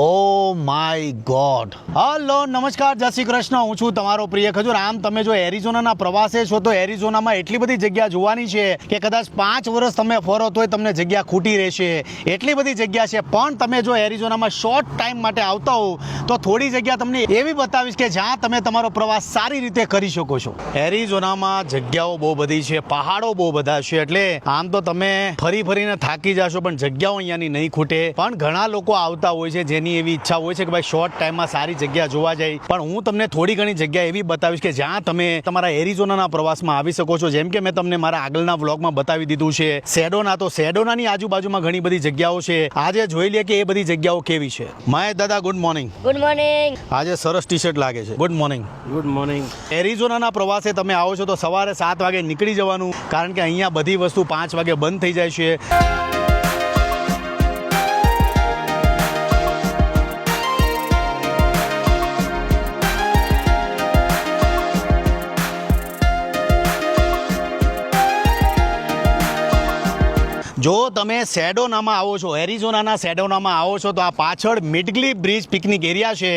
Oh my God. Hello, નમસ્કાર, જય શ્રી કૃષ્ણ. હું છું તમારો પ્રિય ખજૂર. આમ તમે જો એરિઝોનાના પ્રવાસે છો તો એરિઝોનામાં એટલી બધી જગ્યા જોવાની છે કે કદાચ 5 વર્ષ તમે ફરો તોય તમને જગ્યા ખૂટી રહેશે, એટલી બધી જગ્યા છે. પણ તમે જો એરિઝોનામાં શોર્ટ ટાઈમ માટે આવતા હો તો થોડી જગ્યા તમને એવી બતાવીશ કે જ્યાં તમે તમારો પ્રવાસ સારી રીતે કરી શકો છો. એરિઝોનામાં જગ્યાઓ બહુ બધી છે, પહાડો બહુ બધા છે, એટલે આમ તો તમે ફરી ફરીને થાકી જશો, પણ જગ્યાઓ અહીંયાની નહીં ખૂટે. પણ ઘણા લોકો આવતા હોય છે જેની એવી ઈચ્છા હોય છે કે ભાઈ શોર્ટ ટાઈમમાં સારી જગ્યા જોવા જાય. પણ હું તમને થોડી ઘણી જગ્યા એવી બતાવીશ કે જ્યાં તમે તમારા એરિઝોનાના પ્રવાસમાં આવી શકો છો. જેમ કે મેં તમને મારા આગળના વ્લોગમાં બતાવી દીધું છે સેડોના, તો સેડોનાની આજુબાજુમાં ઘણી બધી જગ્યાઓ છે. આજે જોઈ લે કે એ બધી જગ્યાઓ કેવી છે. મહેશ દાદા, ગુડ મોર્નિંગ. Good morning. આજે સરસ ટી શર્ટ લાગે છે. Good morning. Good morning. એરિઝોનાના પ્રવાસે તમે આવો છો તો સવારે 7 વાગે નીકળી જવાનું, કારણ કે અહીંયા બધી વસ્તુ 5 વાગે બંધ થઈ જાય છે. જો તમે સેડોનામાં આવો છો, એરિઝોનાના સેડોનામાં આવો છો, તો આ પાછળ મિડગ્લી બ્રિજ પિકનિક એરિયા છે,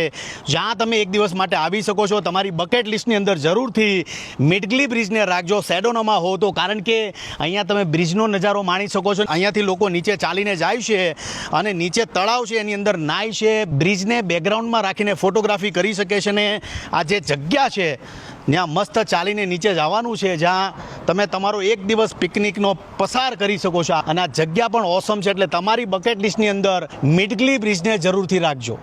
જ્યાં તમે એક દિવસ માટે આવી શકો છો. તમારી બકેટ લિસ્ટની અંદર જરૂરથી મિડગ્લી બ્રિજને રાખજો સેડોનામાં હો તો, કારણ કે અહીંયા તમે બ્રિજનો નજારો માણી શકો છો. અહીંયાથી લોકો નીચે ચાલીને જાય છે અને નીચે તળાવ છે, એની અંદર નાય છે. બ્રિજને બેકગ્રાઉન્ડમાં રાખીને ફોટોગ્રાફી કરી શકે છે. ને આ જે જગ્યા છે ત્યાં મસ્ત ચાલીને નીચે જવાનું છે, જ્યાં તમે તમારો એક દિવસ પિકનિકનો પસાર કરી શકો છો. અને આ જગ્યા પણ ઓસમ છે, એટલે તમારી બકેટ લિસ્ટની અંદર મિડગ્લી બ્રિજને જરૂરથી રાખજો.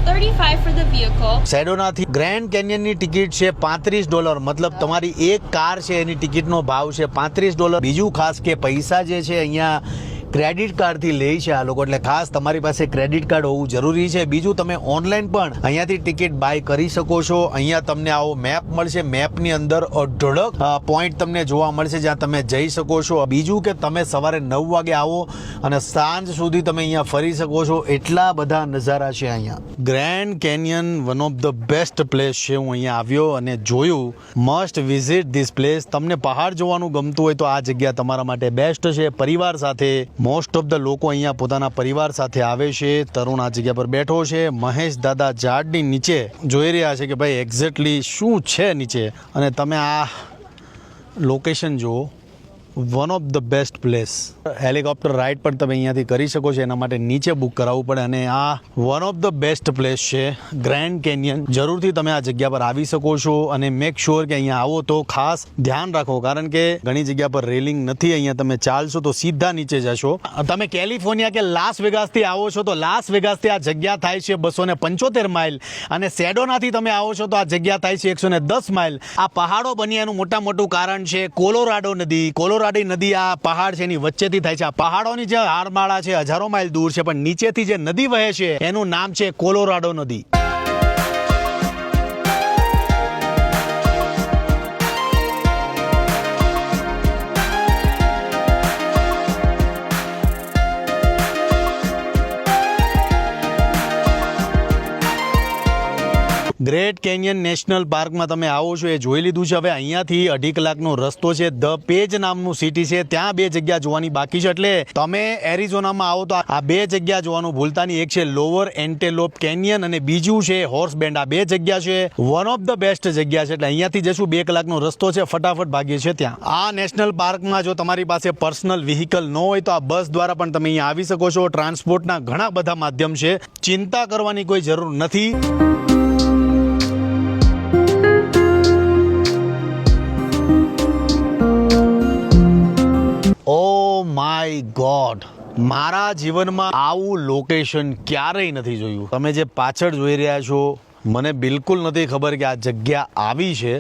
$35 for the vehicle. સેડોનાથી ગ્રેન્ડ કેન્યનની ટિકિટ છે $35, મતલબ તમારી એક કાર છે એની ટિકિટનો ભાવ છે $35. બીજું ખાસ કે પૈસા જે છે અહીંયા ક્રેડિટ કાર્ડથી લે છે આ લોકો, એટલે ખાસ તમારી પાસે ક્રેડિટ કાર્ડ હોવું જરૂરી છે. બીજું, તમે ઓનલાઈન પણ અહીંયાથી ટિકિટ બાય કરી શકો છો. અહીંયા તમને આવો મેપ મળશે, મેપની અંદર અઢળક પોઈન્ટ તમને જોવા મળશે જ્યાં તમે જઈ શકો છો. બીજું કે તમે સવારે 9 વાગે આવો અને સાંજ સુધી તમે અહીંયા ફરી શકો છો, એટલા બધા નજારા છે અહીંયા. Grand canyon one of the best place છે. હું અહીંયા આવ્યો અને જોયું. Must visit this place. તમને પહાડ જોવાનું ગમતું હોય તો આ જગ્યા તમારા માટે બેસ્ટ છે. પરિવાર સાથે મોસ્ટ ઓફ ધ લોકો અહીંયા પોતાના પરિવાર સાથે આવે છે. તરુણ આ જગ્યા પર બેઠો છે. મહેશ દાદા ઝાડની નીચે જોઈ રહ્યા છે કે ભાઈ એક્ઝેક્ટલી શું છે નીચે, અને તમે આ લોકેશન જુઓ. One of the best place. Helicopter ride પણ તમે અહીંયાથી કરી શકો છો, એના માટે નીચે બુક કરાવવું પડે. અને આ one of the best place છે ગ્રેન્ડ કેન્યન. જરૂરથી તમે આ જગ્યા પર આવી શકો છો. અને મેક શ્યોર કે અહીંયા આવો તો ખાસ ધ્યાન રાખો, કારણ કે ઘણી જગ્યા પર રેલિંગ નથી. અહીંયા તમે ચાલશો તો સીધા નીચે જશો. તમે કેલિફોર્નિયા કે લાસ વેગાસથી આવો છો તો લાસ વેગાસથી આ જગ્યા થાય છે 275 માઇલ, અને સેડોનાથી તમે આવો છો તો આ જગ્યા થાય છે 110 માઇલ. આ પહાડો બની એનું મોટું કારણ છે કોલોરાડો નદી. કોલોરાડો નદી આ પહાડ છે એની વચ્ચેથી થાય છે. આ પહાડોની જે હારમાળા છે હજારો માઇલ દૂર છે, પણ નીચેથી જે નદી વહે છે એનું નામ છે કોલોરાડો નદી. ગ્રેટ કેન્યન નેશનલ પાર્કમાં તમે આવો છો એ જોઈ લીધું છે. હવે અહીંયાથી 2.5 કલાકનો રસ્તો છે. ધ પેજ નામનું સિટી છે, ત્યાં 2 જગ્યા જોવાની બાકી છે. એટલે તમે એરિઝોનામાં આવો તો આ 2 જગ્યા જોવાનું ભૂલતા નહીં. એક છે લોવર એન્ટેલોપ કેન્યન અને બીજું છે હોર્સ બેન્ડ. આ 2 જગ્યા છે વન ઓફ ધ બેસ્ટ જગ્યા છે. એટલે અહીંયાથી જશું, 2 કલાકનો રસ્તો છે, ફટાફટ ભાગીએ છીએ ત્યાં. આ નેશનલ પાર્કમાં જો તમારી પાસે પર્સનલ વ્હીકલ ન હોય તો આ બસ દ્વારા પણ તમે અહીંયા આવી શકો છો. ટ્રાન્સપોર્ટના ઘણા બધા માધ્યમ છે, ચિંતા કરવાની કોઈ જરૂર નથી. ઓ માય ગોડ, મારા જીવનમાં આવું લોકેશન ક્યારેય નથી જોયું. તમે જે પાછળ જોઈ રહ્યા છો, મને બિલકુલ નથી ખબર કે આ જગ્યા આવી છે.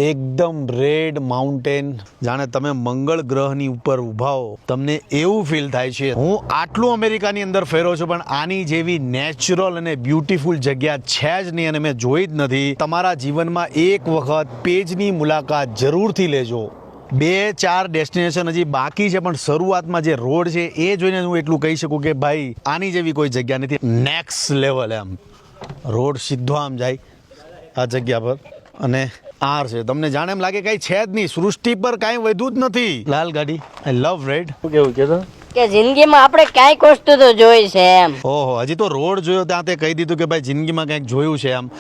એકદમ રેડ માઉન્ટેન, જાણે તમે મંગળ ગ્રહની ઉપર ઊભા હો, તમને એવું ફીલ થાય છે. હું આટલું અમેરિકાની અંદર ફેરો છું, પણ આની જેવી નેચરલ અને બ્યુટીફુલ જગ્યા છે જ નહીં, અને મેં જોઈ જ નથી. તમારા જીવનમાં એક વખત પેજની મુલાકાત જરૂરથી લેજો. 2-4 ડેસ્ટિનેશન હજી બાકી છે, પણ શરૂઆતમાં જે રોડ છે એ જોઈને હું એટલું કહી શકું કે ભાઈ આની જેવી કોઈ જગ્યા નથી. નેક્સ્ટ લેવલ એમ રોડ સીધો આમ જાય આ જગ્યા પર, અને આર છે. તમને જાણે એમ લાગે કઈ છે જ નહીં, સૃષ્ટિ પર કાંઈ વધુ જ નથી. લાલ ગાડી આઈ લવ રેડ. શું કેવું કે કે જિંદગીમાં આપણે કાંઈક વસ્તુ તો જોઈ છે એમ. ઓહો, હજી તો રોડ જોયો ત્યાં તે કહી દીધું કે ભાઈ જિંદગીમાં કંઈક જોયું છે એમ.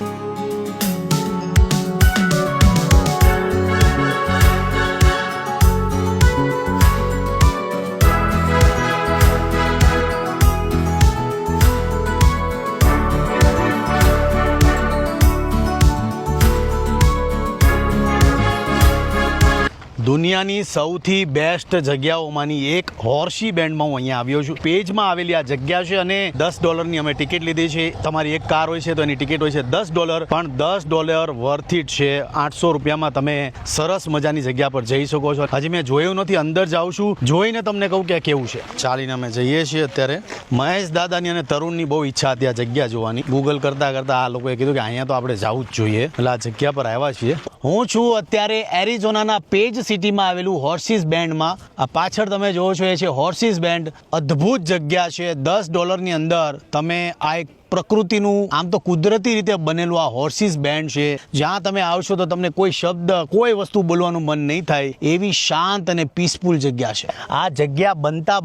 દુનિયાની સૌથી બેસ્ટ જગ્યાઓમાંની એક હોર્સી બેન્ડમાં હું અહીંયા આવ્યો છું. પેજમાં આવેલી આ જગ્યા છે અને $10 અમે ટિકિટ લીધી છે. તમારી એક કાર હોય છે તો એની ટિકિટ હોય છે $10, પણ $10 વર્થ ઇટ છે. 800 રૂપિયામાં તમે સરસ મજાની જગ્યા પર જઈ શકો છો. હજી મેં જોયું નથી, અંદર જાઉં છું, જોઈને તમને કહું કે કેવું છે. ચાલીને અમે જઈએ છીએ. અત્યારે મહેશ દાદાની અને તરુણની બહુ ઈચ્છા હતી આ જગ્યા જોવાની. ગૂગલ કરતા કરતા આ લોકોએ કીધું કે અહીંયા તો આપણે જવું જ જોઈએ, એટલે આ જગ્યા પર આવ્યા છીએ. હું છું અત્યારે એરિઝોનાના પેજ સિટીમાં આવેલું હોર્સીસ બેન્ડમાં. આ પાછળ તમે જોવો છો એ છે હોર્સીસ બેન્ડ. અદ્ભુત જગ્યા છે. $10 ની અંદર તમે આ એક પ્રકૃતિનું આમ તો કુદરતી રીતે બનેલું આ હોર્સીસ બેન્ડ છે. જ્યાં તમે આવશો તો તમને કોઈ શબ્દ કોઈ વસ્તુ બોલવાનું મન નહીં થાય એવી શાંત અને પીસફુલ જગ્યા છે. આ જગ્યા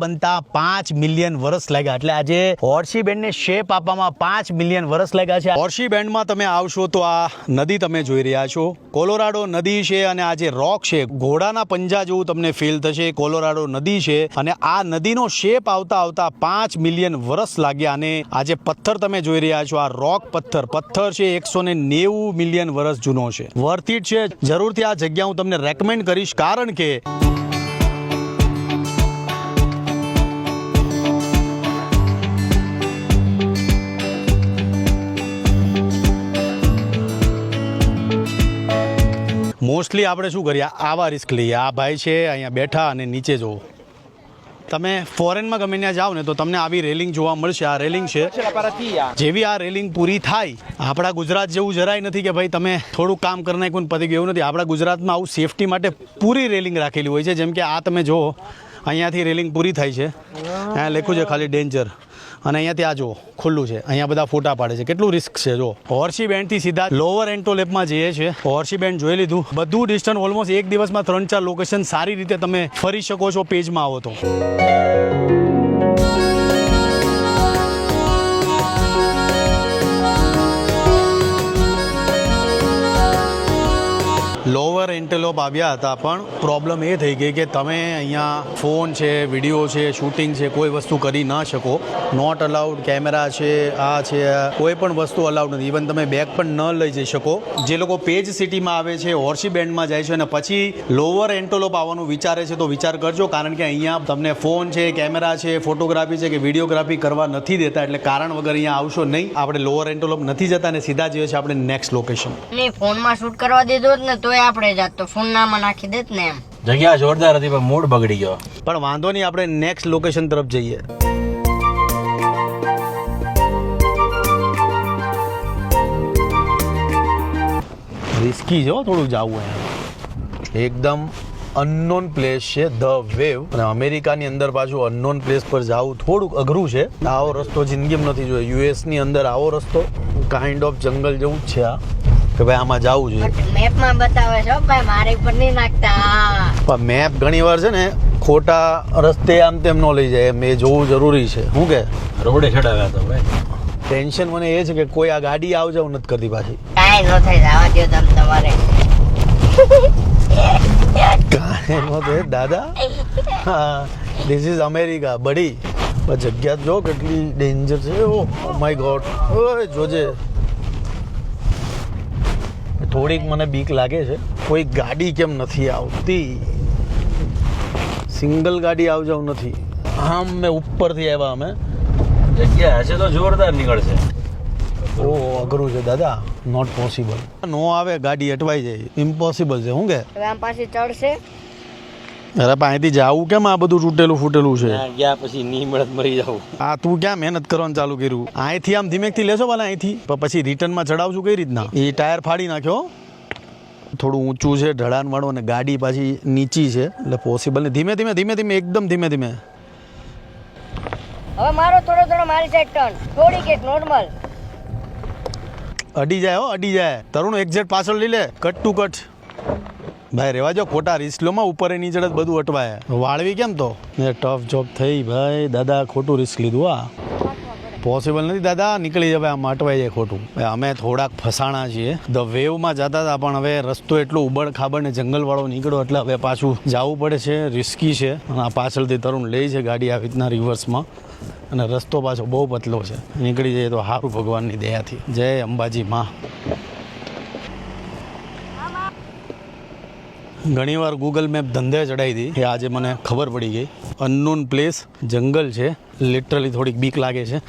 બનતા 5 મિલિયન વર્ષ લાગ્યા. એટલે આજે હોર્સી બેન્ડને શેપ આપવામાં 5 મિલિયન વર્ષ લાગ્યા છે. હોર્સી બેન્ડમાં તમે આવશો તો આ નદી તમે જોઈ રહ્યા છો, કોલોરાડો નદી છે. અને આ જે રોક છે ઘોડાના પંજા જેવું તમને ફીલ થશે. કોલોરાડો નદી છે અને આ નદીનો શેપ આવતા 5 મિલિયન વર્ષ લાગ્યા. અને આ જે પથ્થર તમે જોઈ રહ્યા છો, આ રોક પથ્થર છે 190 મિલિયન વર્ષ જૂનો છે. વર્થ ઇટ છે. જરૂરથી આ જગ્યા હું તમને રેકમેન્ડ કરીશ, કારણ કે મોસ્ટલી આપણે શું કરીએ, આવા રિસ્ક લઈએ. આ ભાઈ છે અહીંયા બેઠા અને નીચે જોવો. તમે ફોરેનમાં ગમે ત્યાં જાઓ ને તો તમને આવી રેલિંગ જોવા મળશે. આ રેલિંગ છે. જેવી આ રેલિંગ પૂરી થાય, આપણા ગુજરાત જેવું જરાય નથી કે ભાઈ તમે થોડું કામ કરી નાખ્યું પતી ગયું. એવું નથી. આપણા ગુજરાતમાં આવું સેફટી માટે પૂરી રેલિંગ રાખેલી હોય છે. જેમ કે આ તમે જુઓ, અહીંયાથી રેલિંગ પૂરી થાય છે, અહીંયા લખ્યું છે ખાલી ડેન્જર, અને અહીંયાથી આ જો ખુલ્લું છે. અહીંયા બધા ફોટા પાડે છે. કેટલું રિસ્ક છે જો. હોર્સી બેન્ડથી સીધા લોઅર એન્ટોલેપમાં જઈએ છીએ. હોર્સી બેન્ડ જોઈ લીધું. બધું ડિસ્ટન્સ ઓલમોસ્ટ એક દિવસમાં 3-4 લોકેશન સારી રીતે તમે ફરી શકો છો પેજમાં આવો તો. લોઅર એન્ટેલોપ આવ્યા હતા, પણ પ્રોબ્લેમ એ થઈ ગઈ કે તમે અહીંયા ફોન છે, વિડીયો છે, શૂટિંગ છે, કોઈ વસ્તુ કરી ના શકો. Not allowed. કેમેરા છે, આ છે, કોઈ પણ વસ્તુ અલાઉડ નથી. ઇવન તમે બેગ પણ ન લઈ જઈ શકો. જે લોકો પેજ સિટીમાં આવે છે, હોર્સી બેન્ડમાં જાય છે અને પછી લોઅર એન્ટેલોપ આવવાનું વિચારે છે તો વિચાર કરજો, કારણ કે અહીંયા તમને ફોન છે, કેમેરા છે, ફોટોગ્રાફી છે કે વિડીયોગ્રાફી કરવા નથી દેતા. એટલે કારણ વગર અહીંયા આવશો નહીં. આપણે લોઅર એન્ટેલોપ નથી જતા અને સીધા જઈએ છીએ આપણે નેક્સ્ટ લોકેશન. ફોનમાં શૂટ કરવા દીધો જ ને તો આપણે જાત તો ફોન નામાં નાખી દેત ને એમ. જગ્યા જોરદાર હતી પણ મૂડ બગડી ગયો. પણ વાંધો નહીં, આપણે નેક્સ્ટ લોકેશન તરફ જઈએ. રિસ્કી છે થોડું જવું. એકદમ અનનોન પ્લેસ છે, ધ વેવ. અને અમેરિકાની અંદર પાછું અનનોન પ્લેસ પર જવું થોડુંક અઘરું છે. આવો રસ્તો જિંદગીમાં નથી જોયો. યુએસની અંદર આવો રસ્તો કાઇન્ડ ઓફ જંગલ જેવું જ છે આ, કે ભાઈ આમાં જવું જોઈએ. મેપમાં બતાવે છે ભાઈ, મારી પર નહીં નાખતા. પણ મેપ ઘણી વાર છે ને ખોટા રસ્તે આમ તેમ ન લઈ જાય, એ જોવું જરૂરી છે. શું કે રોડે ચડાવ્યા તો ભાઈ. ટેન્શન મને એ છે કે કોઈ આ ગાડી આવ જાવ નથી કરતી પાછી. કાંઈ ન થાય, જવા દો તમે તમારે. કાંઈ ન થાય દાદા. હા, ધીસ ઇઝ અમેરિકા બડી. જગ્યા જો કેટલી ડેન્જર છે. Oh my God. ઓય જોજે. થોડીક મને બીક લાગે છે. કોઈ ગાડી કેમ નથી આવતી? સિંગલ ગાડી આવ જાવ નથી. આમ મેં ઉપરથી આવ્યા અમે. જગ્યા હશે તો જોરદાર નીકળશે. ઓ અઘરું છે દાદા. Not possible. નો આવે ગાડી અટવાઈ જાય. ઇમ્પોસિબલ છે. શું કે આમ પાછી ચડશે. અરે અહીંથી જાવું કેમ? આ બધું તૂટેલું ફૂટેલું છે. ગયા પછી ની મળત મરી જાવ. આ તું ક્યાં મહેનત કરવાનું ચાલુ કર્યું? અહીંથી આમ ધીમેકથી લેશો ભલે અહીંથી, પછી રિટર્નમાં ચડાવશું કઈ રીતના? એ ટાયર ફાડી નાખ્યો. થોડું ઊંચું છે, ઢળાનવાળું, અને ગાડી પાછી નીચી છે, એટલે પોસિબલ નહીં. ધીમે ધીમે ધીમે ધીમે એકદમ ધીમે ધીમે. હવે મારો થોડો મારી સાઈડ ટર્ન, થોડીક એક નોર્મલ. અડી જાય, અડી જાય. તરુણ એક્ઝેક્ટ પાછળ લઈ લે, કટ ટુ કટ. ભાઈ રેવા જો, ખોટા રિસ્કલોમાં ઉપર નીચે જ બધું અટવાય. વાળવી કેમ તો ટફ જોબ થઈ ભાઈ. દાદા ખોટું રિસ્ક લીધું. પોસિબલ નથી દાદા, નીકળી જવાય, આમ અટવાઈ જાય ખોટું. અમે થોડાક ફસાણા છીએ. ધ વેવમાં જતા હતા, પણ હવે રસ્તો એટલો ઉબડ ખાબડ ને જંગલવાળો નીકળ્યો, એટલે હવે પાછું જવું પડે છે. રિસ્કી છે. અને આ પાછળથી તરુણ લે છે ગાડી આવી રીતના રિવર્સમાં, અને રસ્તો પાછો બહુ પતલો છે. નીકળી જાય તો સારું ભગવાનની દયાથી. જય અંબાજી માં. ઘણીવાર ગૂગલ મેપ ધંધે ચડાવી હતી, એ આજે મને ખબર પડી ગઈ. અનનોન પ્લેસ, જંગલ છે, લિટરલી થોડીક બીક લાગે છે.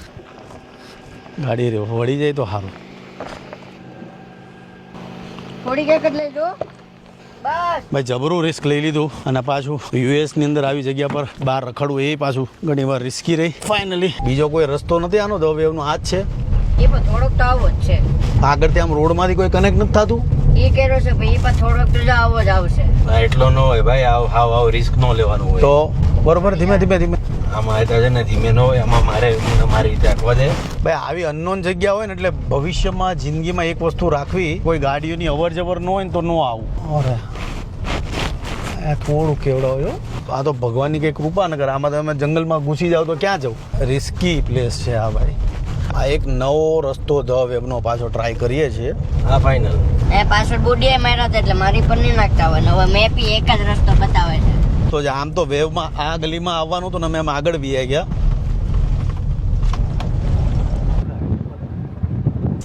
ગાડી વળી જાય તો સારું. થોડીક એક જ લેજો બસ. ભાઈ જબરું રિસ્ક લઈ લીધું, અને પાછું યુએસની અંદર આવી જગ્યા પર બહાર રખડવું એ પાછું ઘણીવાર રિસ્કી રહી. ફાઇનલી બીજો કોઈ રસ્તો નથી આનો, ધ વેવનો આ જ છે. એ પણ થોડોક તો આવો જ છે. આગળથી આમ રોડમાંથી કોઈ કનેક્ટ નથી થતું. એ કેરો છે ભાઈ, એ પણ થોડોક તો આવો જ આવશે. એટલો ન હોય ભાઈ, હાવ રિસ્ક ન લેવાનું હોય. તો બરોબર, ધીમે ધીમે ધીમે. આમાં એ તો છે ને ધીમે ન હોય, આમાં મારી રીતે આખવા દે. ભાઈ આવી અનનોન જગ્યા હોય ને, એટલે ભવિષ્યમાં જિંદગીમાં એક વસ્તુ રાખવી, કોઈ ગાડીઓની અવર જવર ન હોય ને તો ન આવું. અરે આ થોડું કેવડાવ્યો. આ તો ભગવાનની કંઈ કૃપા ન કરે. આમાં તમે જંગલમાં ઘૂસી જાવ તો ક્યાં જવું. રિસ્કી પ્લેસ છે આ ભાઈ. આ એક નવો રસ્તો ધ વેવનો પાછો ટ્રાય કરીએ છીએ. હા ફાઇનલ. એ પાછળ બોડીએ માર્યા હતા, એટલે મારી પર નહીં નાખતા હોય. હવે મેપ એક જ રસ્તો બતાવે છે. તો જે આમ તો વેવમાં આ ગલીમાં આવવાનું હતું ને, અમે એમ આગળ વી આવી ગયા.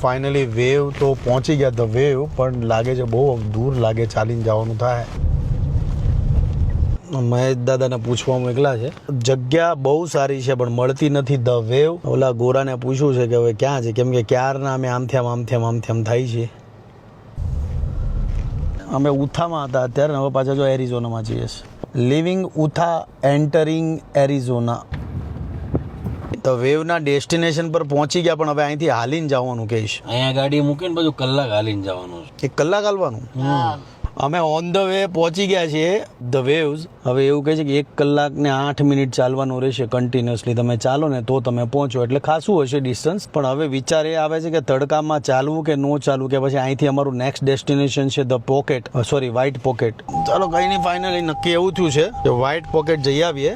ફાઇનલી વેવ તો પહોંચી ગયા, ધ વેવ, પણ લાગે છે બહુ દૂર લાગે, ચાલીને જવાનું થાય. મહેશ દાદાને પૂછવા મોકલા છે. જગ્યા બહુ સારી છે, પણ મળતી નથી ધ વેવ. ઓલા ગોરાને પૂછ્યું છે કે હવે ક્યાં છે, કેમ કે ક્યારના અમે આમથી થાય છે. અમે ઉથામાં હતા અત્યારે, હવે પાછા જો એરિઝોનામાં જઈએ છીએ. Living Utah, entering Arizona. તો વેવના ડેસ્ટિનેશન પર પહોંચી ગયા, પણ હવે અહીંથી હાલીને જવાનું કહીશ. અહીંયા ગાડી મૂકીને બધું કલાક હાલીને જવાનું છે. 1 કલાક હાલવાનું. અમે ઓન ધ વે પહોંચી ગયા છીએ ધ વેવ્સ. હવે એવું કહે છે કે 1 કલાક ને 8 મિનિટ ચાલવાનું રહેશે કન્ટિન્યુઅસલી. તમે ચાલો ને તો તમે પહોંચો, એટલે ખાસું હશે ડિસ્ટન્સ. પણ હવે વિચાર એ આવે છે કે તડકામાં ચાલવું કે ન ચાલવું, કે પછી અહીંથી અમારું નેક્સ્ટ ડેસ્ટિનેશન છે the pocket, sorry white pocket. ચાલો કંઈ નહીં, ફાઇનલી નક્કી એવું થયું છે કે વ્હાઇટ પોકેટ જઈ આવીએ.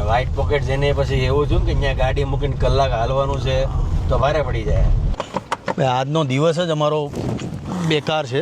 વ્હાઇટ પોકેટ જઈને પછી એવું થયું કે અહીંયા ગાડી મૂકીને કલાક હાલવાનું છે તો ભારે પડી જાય. આજનો દિવસ જ અમારો બેકાર છે.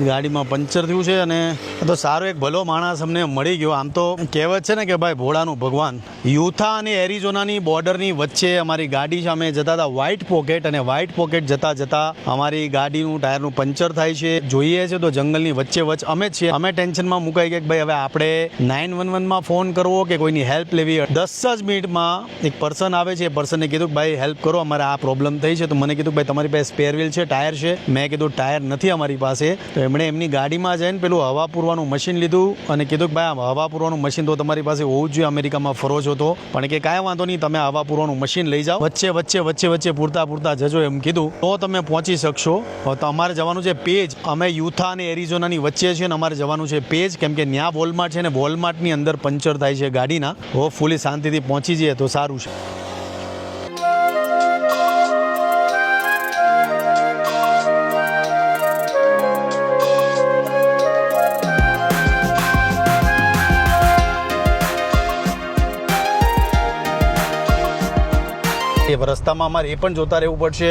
ગાડીમાં પંચર થયું છે, અને તો સારો એક ભલો માણસ અમને મળી ગયો. આમ તો કહેવત છે ને કે ભાઈ ભોળાનું ભગવાન. યુથા અને એરિઝોનાની બોર્ડરની વચ્ચે અમારી ગાડી છે. અમે જતા હતા વ્હાઇટ પોકેટ, અને વ્હાઇટ પોકેટ જતા અમારી ગાડીનું ટાયરનું પંચર થાય છે. જોઈએ છે તો જંગલની વચ્ચે અમે છીએ. અમે ટેન્શનમાં મુકાઈ ગયા કે ભાઈ હવે આપણે 911માં ફોન કરવો કે કોઈની હેલ્પ લેવી. 10 જ મિનિટમાં એક પર્સન આવે છે. એ પર્સને કીધું કે ભાઈ હેલ્પ કરો, અમારે આ પ્રોબ્લેમ થઈ છે. તો મને કીધું ભાઈ તમારી પાસે સ્પેર વ્હીલ છે, ટાયર છે? મેં કીધું ટાયર નથી અમારી પાસે. તો એમણે એમની ગાડીમાં જઈને પેલું હવા પૂરવાનું મશીન લીધું, અને કીધું કે ભાઈ આ હવા પૂરવાનું મશીન તો તમારી પાસે હોવું જ જોઈએ, અમેરિકામાં ફરો છો તો. પણ કે કાંઈ વાંધો નહીં, તમે હવા પૂરવાનું મશીન લઈ જાઓ, વચ્ચે પૂરતા જજો એમ કીધું, તો તમે પહોંચી શકશો. તો અમારે જવાનું છે પેજ. અમે યુથા અને એરિઝોનાની વચ્ચે છીએ, અને અમારે જવાનું છે પેજ, કેમ કે ત્યાં વોલમાર્ટ છે, ને વોલમાર્ટની અંદર પંચર થાય છે ગાડીના. હોપફુલી શાંતિથી પહોંચી જઈએ તો સારું છે. રસ્તામાં અમારે એ પણ જોતા રહેવું પડશે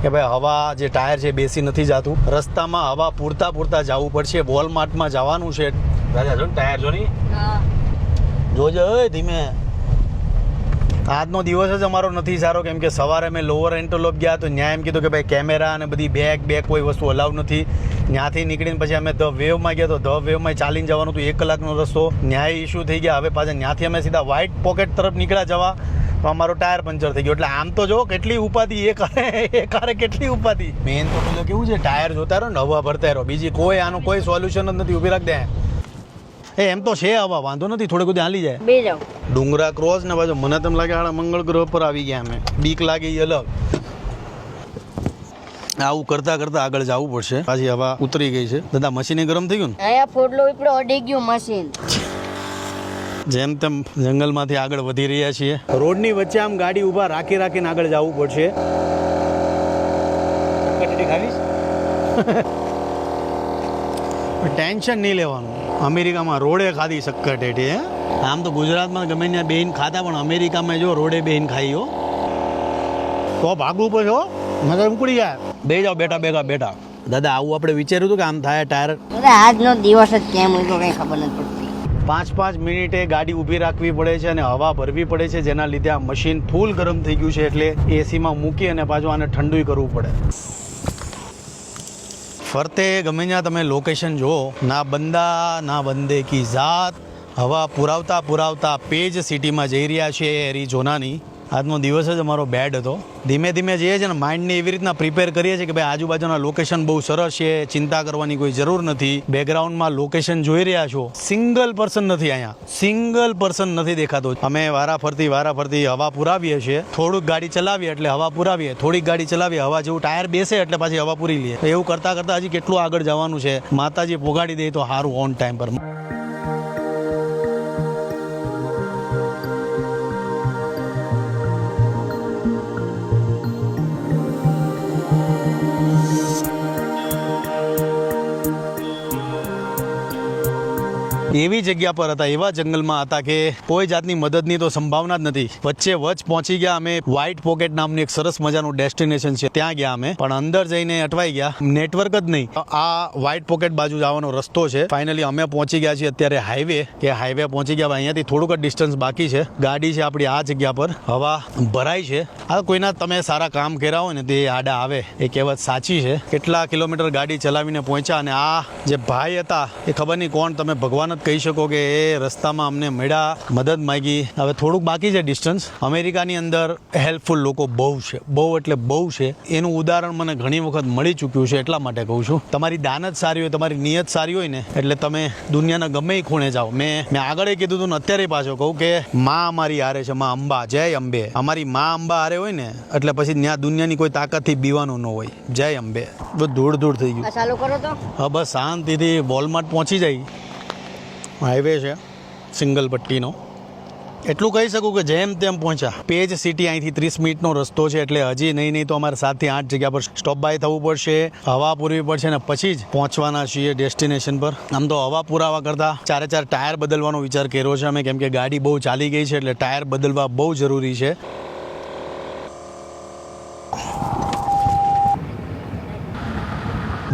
કે ભાઈ હવા જે ટાયર છે બેસી નથી જતું. રસ્તામાં હવા પૂરતા જવું પડશે. વોલમાર્ટમાં જવાનું છે. દાદા જો ટાયર જો ની જોજો ધીમે. આજનો દિવસ જ અમારો નથી સારો, કેમ કે સવારે અમે લોઅર એન્ટરલોપ ગયા તો ત્યાં એમ કીધું કે ભાઈ કેમેરા અને બધી બેગ કોઈ વસ્તુ અલાઉ નથી. ત્યાંથી નીકળીને પછી અમે ધ વેવમાં ગયા, તો ધ વેવમાં ચાલીને જવાનું હતું 1 કલાકનો રસ્તો. ન્યાય ઇસ્યુ થઈ ગયા. હવે પાછા ત્યાંથી અમે સીધા વ્હાઇટ પોકેટ તરફ નીકળ્યા જવા, તો અમારો ટાયર પંચર થઈ ગયો. એટલે આમ તો જો કેટલી ઉપાધિ, એ કારે કેટલી ઉપાધિ. મેન તો પેલું કેવું છે, ટાયર જોતા રહો ને હવા ભરતા રહો. બીજી કોઈ આનું કોઈ સોલ્યુશન જ નથી. ઉભી રાખ દે. એમ તો છે હવા, વાંધો નથી, થોડે બધું હાલી જાય. બે જાવ ડુંગરા ક્રોસ ને બાજુ મને તેમ લાગે હાડા મંગળ ગ્રહ પર આવી ગયા અમે. બીક લાગે એ અલગ. આવું કરતા કરતા આગળ જવું પડશે. પાછી હવા ઉતરી ગઈ છે. દાદા મશીન ગરમ થઈ ગયું ને? અહીંયા ફોડલો ઉપડો અડી ગયું મશીન. જેમ તેમ જંગલમાંથી આગળ વધી રહ્યા છીએ. રોડની વચ્ચે આમ ગાડી ઊભા રાખીને આગળ જવું પડશે. ટેન્શન નહીં લેવાનું. અમેરિકામાં રોડે ખાધી શક્કરટેટી. હે આમ તો ગુજરાતમાં ગમે ત્યાં બેહીન ખાતા, પણ અમેરિકામાં જો રોડે બેહીન ખાઈ હો તો ભાગવું પડે હો. મગર ઉકળી જાય. બે જાઓ બેટા. દાદા આવું આપણે વિચાર્યું હતું કે આમ થાય ટાયર. આજનો દિવસ જ કેમ હોય કઈ ખબર નથી પડતી. 5 મિનિટે ગાડી ઊભી રાખવી પડે છે અને હવા ભરવી પડે છે, જેના લીધે આ મશીન ફૂલ ગરમ થઈ ગયું છે. એટલે એસીમાં મૂકી અને પાછું આને ઠંડુ કરવું પડે. ફરતે ગમે ત્યાં તમે લોકેશન જુઓ, ના બંદા ના બંદે કી જાત. હવા પુરાવતા પેજ સિટીમાં જઈ રહ્યા છે એરિઝોનાની. આજનો દિવસ જ અમારો બેડ હતો. ધીમે ધીમે જઈએ છીએ ને માઇન્ડને એવી રીતના પ્રિપેર કરીએ છીએ કે ભાઈ આજુબાજુના લોકેશન બહુ સરસ છે, ચિંતા કરવાની કોઈ જરૂર નથી. બેકગ્રાઉન્ડમાં લોકેશન જોઈ રહ્યા છો, સિંગલ પર્સન નથી અહીંયા, સિંગલ પર્સન નથી દેખાતો. અમે વારાફરતી હવા પુરાવીએ છીએ. થોડુંક ગાડી ચલાવીએ એટલે હવા પુરાવીએ, થોડીક ગાડી ચલાવીએ હવા જેવું ટાયર બેસે એટલે પાછી હવા પૂરી લઈએ. એવું કરતાં હજી કેટલું આગળ જવાનું છે. માતાજી પોગાડી દે તો સારું ઓન ટાઈમ પર. એવી જગ્યા પર હતા, એવા જંગલમાં હતા કે કોઈ જાતની મદદની તો સંભાવના જ નથી. વચ્ચે પહોંચી ગયા અમે. વ્હાઇટ પોકેટ નામનું એક સરસ મજાનું ડેસ્ટિનેશન છે, ત્યાં ગયા અમે, પણ અંદર જઈને અટવાઈ ગયા. નેટવર્ક જ નહીં. આ વ્હાઇટ પોકેટ બાજુ જવાનો રસ્તો છે. ફાઇનલી અમે પહોંચી ગયા છીએ અત્યારે હાઈવે પહોંચી ગયા. અહીંયાથી થોડુંક જ ડિસ્ટન્સ બાકી છે. ગાડી છે આપણી આ જગ્યા પર. હવા ભરાઈ છે. આ કોઈના તમે સારા કામ કર્યા હોય ને તે આડા આવે, એ કહેવત સાચી છે. કેટલા કિલોમીટર ગાડી ચલાવીને પહોંચ્યા, અને આ જે ભાઈ હતા એ ખબર નહીં કોણ, તમે ભગવાન કહી શકો કે એ રસ્તામાં અમને મળ્યા, મદદ માંગી. હવે થોડુંક બાકી છે ડિસ્ટન્સ. અમેરિકાની અંદર હેલ્પફુલ લોકો બહુ છે, બહુ એટલે બહુ છે. એનું ઉદાહરણ મને ઘણી વખત મળી ચૂક્યું છે. એટલા માટે કહું છું, તમારી દાનત સારી હોય, તમારી નિયત સારી હોય ને, એટલે તમે દુનિયાના ગમે એ ખૂણે જાઓ. મેં આગળ કીધું હતું ને અત્યારે પાછો કહું કે માં અમારી હારે છે, માં અંબા, જય અંબે. અમારી માં અંબા હારે હોય ને એટલે પછી ત્યાં દુનિયાની કોઈ તાકાતથી બીવાનું ન હોય. જય અંબે. બધું ધૂળ થઈ ગયું. ચાલુ કરો તો હા, બસ શાંતિથી વોલમાર્ટ પહોંચી જાય. હાઈવે છે સિંગલ પટ્ટીનો. એટલું કહી શકું કે જેમ તેમ પહોંચ્યા. પેજ સિટી અહીંથી 30 મિનિટનો રસ્તો છે, એટલે હજી નહીં તો અમારે 7 થી 8 જગ્યા પર સ્ટોપ બાય થવું પડશે, હવા પૂરવી પડશે ને પછી જ પહોંચવાના છીએ ડેસ્ટિનેશન પર. આમ તો હવા પુરાવા કરતાં 4 ટાયર બદલવાનો વિચાર કર્યો છે અમે, કેમ કે ગાડી બહુ ચાલી ગઈ છે, એટલે ટાયર બદલવા બહુ જરૂરી છે.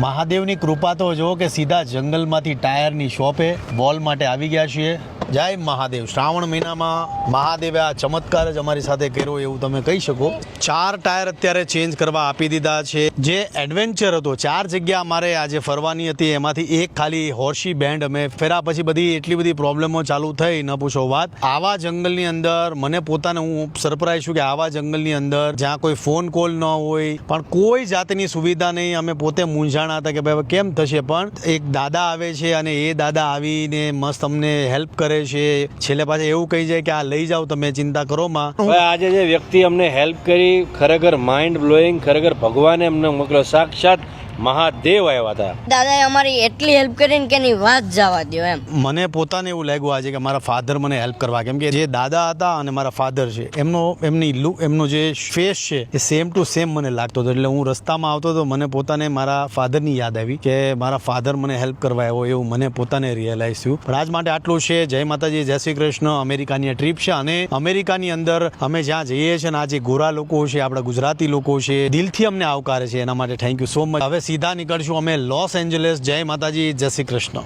મહાદેવની કૃપા તો જો કે સીધા જંગલમાંથી ટાયરની શોપે વોલ માટે આવી ગયા છીએ. જય મહાદેવ. શ્રાવણ મહિનામાં મહાદેવે આ ચમત્કાર જ અમારી સાથે કર્યો એવું તમે કહી શકો. 4 ટાયર અત્યારે ચેન્જ કરવા આપી દીધા છે. જે એડવેન્ચર હતો, 4 જગ્યા અમારે આજે ફરવાની હતી, એમાંથી એક ખાલી હોર્સી બેન્ડ અમે ફેરા પછી બધી એટલી બધી પ્રોબ્લેમો ચાલુ થઈ, ન પૂછો વાત. આવા જંગલની અંદર મને પોતાને હું સરપ્રાઈઝ છું કે આવા જંગલની અંદર જ્યાં કોઈ ફોન કોલ ન હોય, પણ કોઈ જાતની સુવિધા નહીં. અમે પોતે મૂંઝાણા હતા કે ભાઈ કેમ થશે, પણ એક દાદા આવે છે અને એ દાદા આવીને મસ્ત અમને હેલ્પ કરે છે. છેલ્લે પાછા એવું કહી જાય કે આ લઈ જાઓ તમે, ચિંતા કરો માં. આજે જે વ્યક્તિ અમને હેલ્પ કરી, ખરેખર માઇન્ડ બ્લોઈંગ. ખરેખર ભગવાને અમને મોકલ્યો. સાક્ષાત મહાદેવ આવ્યા હતા. દાદાએ અમારી એટલી હેલ્પ કરીને કે એની વાત જવા દો એમ. મને પોતાને એવું લાગ્યું આજે કે મારા ફાધર મને હેલ્પ કરવા, કેમ કે જે દાદા હતા અને મારા ફાધર છે એમનો જે ફેસ છે એ સેમ ટુ સેમ મને લાગતો હતો. એટલે હું રસ્તામાં આવતો હતો, મને પોતાને મારા ફાધરની યાદ આવી કે મારા ફાધર મને હેલ્પ કરવા આવ્યો, એવું મને પોતાને રિયલાઇઝ થયું. પણ આજ માટે આટલું છે. જય માતાજી, જય શ્રી કૃષ્ણ. અમેરિકાની ટ્રીપ છે અને અમેરિકાની અંદર અમે જ્યાં જઈએ છીએ ને આ જે ગોરા લોકો છે, આપણા ગુજરાતી લોકો છે, દિલથી અમને આવકારે છે. એના માટે થેન્ક યુ સો મચ. હવે સીધા નીકળશું અમે લોસ એન્જલસ. જય માતાજી, જય શ્રી કૃષ્ણ.